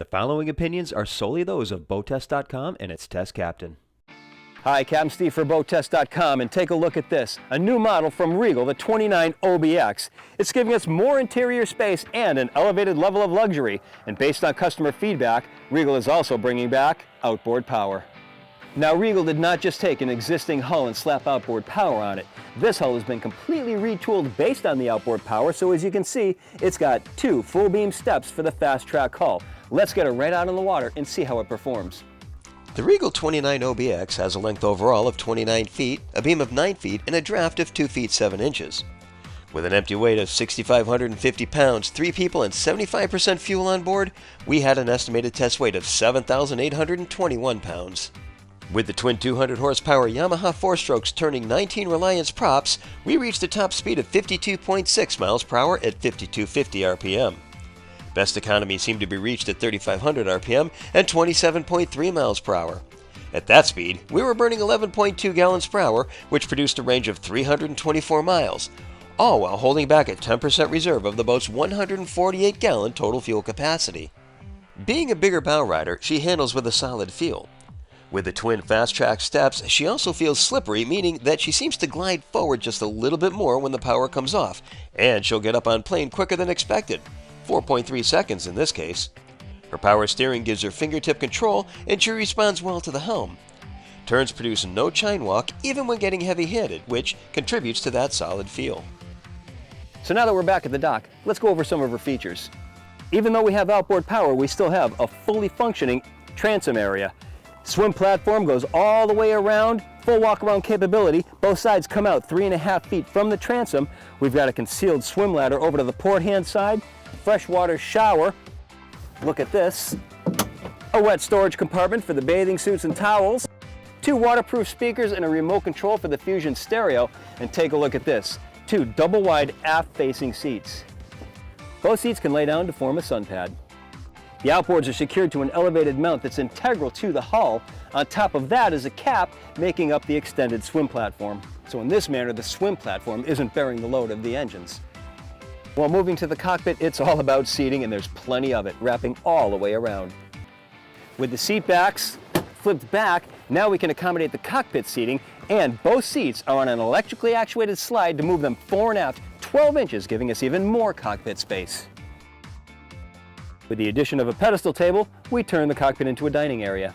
The following opinions are solely those of BoatTest.com and its test captain. Hi, Captain Steve for BoatTest.com, and take a look at this. A new model from Regal, the 29 OBX. It's giving us more interior space and an elevated level of luxury. And based on customer feedback, Regal is also bringing back outboard power. Now, Regal did not just take an existing hull and slap outboard power on it. This hull has been completely retooled based on the outboard power, so as you can see, it's got two full beam steps for the fast track hull. Let's get it right out on the water and see how it performs. The Regal 29 OBX has a length overall of 29 feet, a beam of 9 feet, and a draft of 2 feet 7 inches. With an empty weight of 6,550 pounds, 3 people, and 75% fuel on board, we had an estimated test weight of 7,821 pounds. With the twin 200 horsepower Yamaha 4-strokes turning 19 Reliance props, we reached a top speed of 52.6 miles per hour at 5250 RPM. Best economy seemed to be reached at 3,500 RPM and 27.3 miles per hour. At that speed, we were burning 11.2 gallons per hour, which produced a range of 324 miles, all while holding back a 10% reserve of the boat's 148-gallon total fuel capacity. Being a bigger bow rider, she handles with a solid feel. With the twin fast-track steps, she also feels slippery, meaning that she seems to glide forward just a little bit more when the power comes off, and she'll get up on plane quicker than expected. 4.3 seconds in this case. Her power steering gives her fingertip control, and she responds well to the helm. Turns produce no chine walk even when getting heavy-handed, which contributes to that solid feel. So now that we're back at the dock, let's go over some of her features. Even though we have outboard power, we still have a fully functioning transom area. Swim platform goes all the way around, full walk-around capability. Both sides come out 3.5 feet from the transom. We've got a concealed swim ladder over to the port hand side, freshwater shower. Look at this. A wet storage compartment for the bathing suits and towels. 2 waterproof speakers and a remote control for the Fusion stereo. And take a look at this. 2 double-wide aft-facing seats. Both seats can lay down to form a sun pad. The outboards are secured to an elevated mount that's integral to the hull. On top of that is a cap making up the extended swim platform. So in this manner, the swim platform isn't bearing the load of the engines. While moving to the cockpit, it's all about seating, and there's plenty of it, wrapping all the way around. With the seat backs flipped back, now we can accommodate the cockpit seating, and both seats are on an electrically actuated slide to move them fore and aft 12 inches, giving us even more cockpit space. With the addition of a pedestal table, we turn the cockpit into a dining area.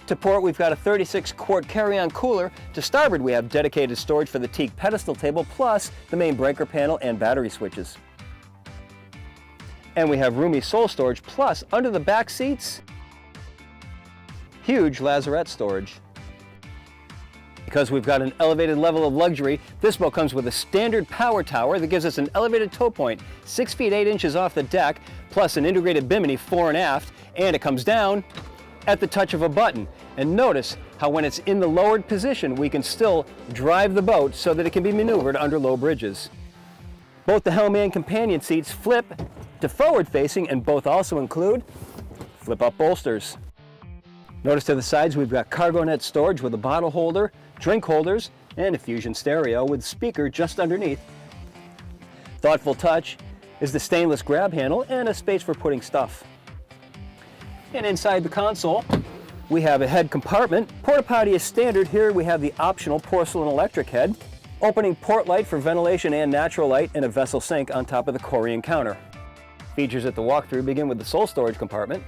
To port, we've got a 36-quart carry-on cooler. To starboard, we have dedicated storage for the teak pedestal table, plus the main breaker panel and battery switches. And we have roomy sole storage, plus under the back seats, huge lazarette storage. Because we've got an elevated level of luxury, this boat comes with a standard power tower that gives us an elevated tow point 6 feet 8 inches off the deck, plus an integrated bimini fore and aft, and it comes down at the touch of a button. And notice how when it's in the lowered position, we can still drive the boat so that it can be maneuvered under low bridges. Both the helm and companion seats flip to forward facing, and both also include flip up bolsters. Notice to the sides we've got cargo net storage with a bottle holder, drink holders, and a Fusion stereo with speaker just underneath. Thoughtful touch is the stainless grab handle and a space for putting stuff. And inside the console, we have a head compartment. Porta potty is standard. Here we have the optional porcelain electric head, opening port light for ventilation and natural light, and a vessel sink on top of the Corian counter. Features at the walkthrough begin with the sole storage compartment.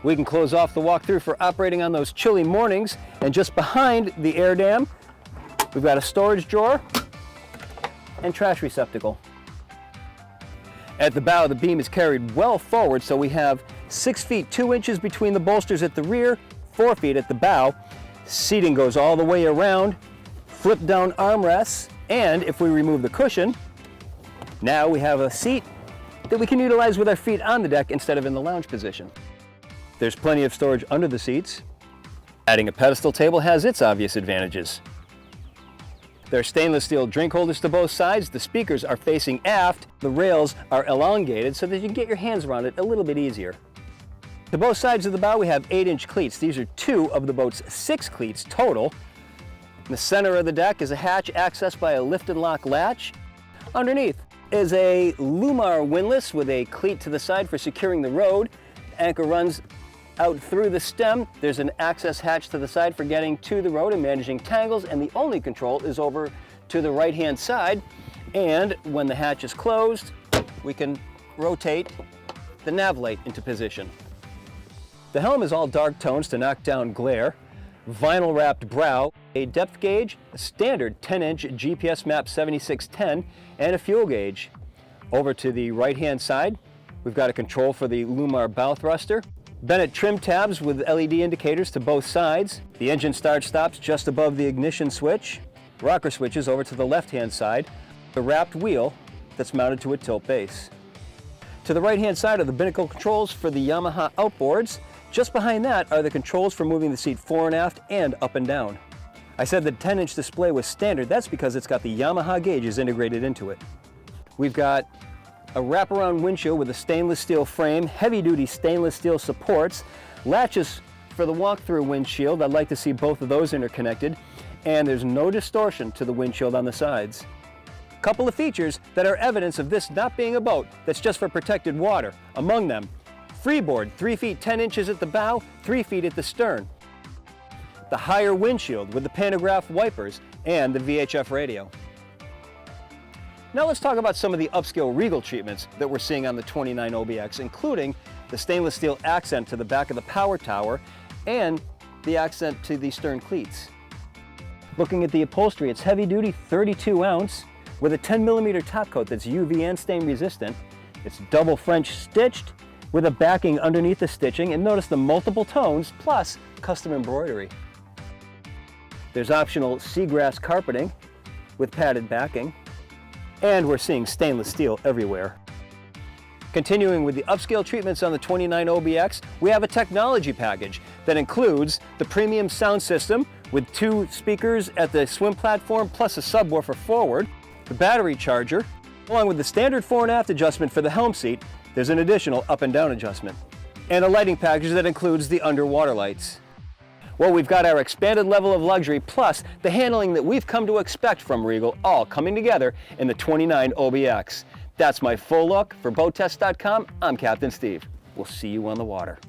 We can close off the walkthrough for operating on those chilly mornings, and just behind the air dam, we've got a storage drawer and trash receptacle. At the bow, the beam is carried well forward, so we have 6 feet 2 inches between the bolsters at the rear, 4 feet at the bow. Seating goes all the way around, flip down armrests, and if we remove the cushion, now we have a seat that we can utilize with our feet on the deck instead of in the lounge position. There's plenty of storage under the seats. Adding a pedestal table has its obvious advantages. There are stainless steel drink holders to both sides. The speakers are facing aft. The rails are elongated so that you can get your hands around it a little bit easier. To both sides of the bow, we have 8-inch cleats. These are 2 of the boat's 6 cleats total. In the center of the deck is a hatch accessed by a lift and lock latch. Underneath is a Lumar windlass with a cleat to the side for securing the rode. Anchor runs out through the stem. There's an access hatch to the side for getting to the road and managing tangles, and the only control is over to the right-hand side. And when the hatch is closed, we can rotate the nav light into position. The helm is all dark tones to knock down glare, vinyl wrapped brow, a depth gauge, a standard 10-inch GPS map 7610, and a fuel gauge. Over to the right-hand side, we've got a control for the Lumar bow thruster, Bennett trim tabs with LED indicators to both sides, the engine start stops just above the ignition switch, rocker switches over to the left-hand side, the wrapped wheel that's mounted to a tilt base. To the right-hand side are the binnacle controls for the Yamaha outboards. Just behind that are the controls for moving the seat fore and aft and up and down. I said the 10-inch display was standard. That's because it's got the Yamaha gauges integrated into it. We've got a wraparound windshield with a stainless steel frame, heavy-duty stainless steel supports, latches for the walk-through windshield. I'd like to see both of those interconnected, and there's no distortion to the windshield on the sides. Couple of features that are evidence of this not being a boat that's just for protected water. Among them, freeboard, 3 feet 10 inches at the bow, 3 feet at the stern. The higher windshield with the pantograph wipers and the VHF radio. Now let's talk about some of the upscale Regal treatments that we're seeing on the 29 OBX, including the stainless steel accent to the back of the power tower and the accent to the stern cleats. Looking at the upholstery, it's heavy duty 32 ounce with a 10mm top coat that's UV and stain resistant. It's double French stitched with a backing underneath the stitching, and notice the multiple tones plus custom embroidery. There's optional seagrass carpeting with padded backing, and we're seeing stainless steel everywhere. Continuing with the upscale treatments on the 29 OBX, we have a technology package that includes the premium sound system with 2 speakers at the swim platform plus a subwoofer forward, the battery charger, along with the standard fore and aft adjustment for the helm seat. There's an additional up and down adjustment, and a lighting package that includes the underwater lights. Well, we've got our expanded level of luxury plus the handling that we've come to expect from Regal all coming together in the 29 OBX. That's my full look. For BoatTest.com, I'm Captain Steve. We'll see you on the water.